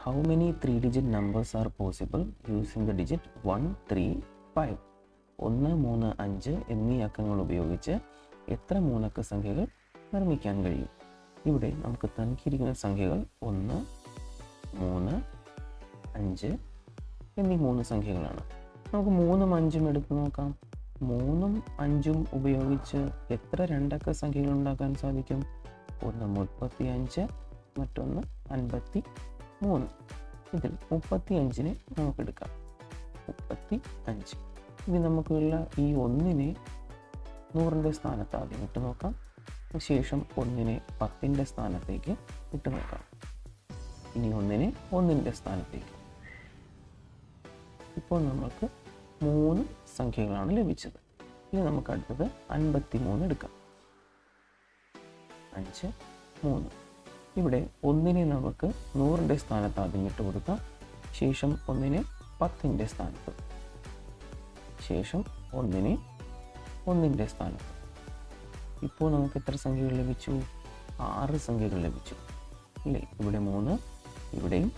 How many 3-digit numbers are possible using the digit 1, 3, 5? 1, 3, 5 എന്നീ അക്കങ്ങൾ ഉപയോഗിച്ച് എത്ര മൂന്നക്ക സംഖ്യകൾ നിർമ്മിക്കാൻ കഴിയും? ഇവിടെ നമുക്ക് നൽകിയിരിക്കുന്ന സംഖ്യകൾ 1, 3, 5 എന്നീ 3 സംഖ്യകളാണ്. നമുക്ക് 3ഉം 5ഉം എടുത്ത് നോക്കാം. 3ഉം 5ഉം ഉപയോഗിച്ച് എത്ര രണ്ടക്ക സംഖ്യകൾ ഉണ്ടാക്കാൻ സാധിക്കും? ഒന്ന് 35, മറ്റൊന്ന് 53. ഇതിൽ 35നെ നമുക്കെടുക്കാം. 35. ഇനി നമുക്കുള്ള ഈ 1നെ 100ൻ്റെ സ്ഥാനത്ത് ആദ്യം ഇട്ട് നോക്കാം. ശേഷം 1നെ 10ൻ്റെ സ്ഥാനത്തേക്ക് ഇട്ട് നോക്കാം. ഇനി 1നെ 1ൻ്റെ സ്ഥാനത്തേക്ക്. ഇപ്പോൾ നമ്മൾക്ക് 3 സംഖ്യകളാണ് ലഭിച്ചത്. ഇനി നമുക്ക് അടുത്തത് 53 എടുക്കാം. 5, 3. ഇവിടെ 1നെ നമുക്ക് 100ൻ്റെ സ്ഥാനത്ത് ആദ്യം ഇട്ട് കൊടുക്കാം. ശേഷം 1നെ 10ൻ്റെ സ്ഥാനത്ത്. ശേഷം 1നെ 1ൻ്റെ സ്ഥാനത്ത്. ഇപ്പോൾ നമുക്ക് എത്ര സംഖ്യകൾ ലഭിച്ചു? 6 സംഖ്യകൾ ലഭിച്ചു. ഇല്ലേ? ഇവിടെ 3, ഇവിടെയും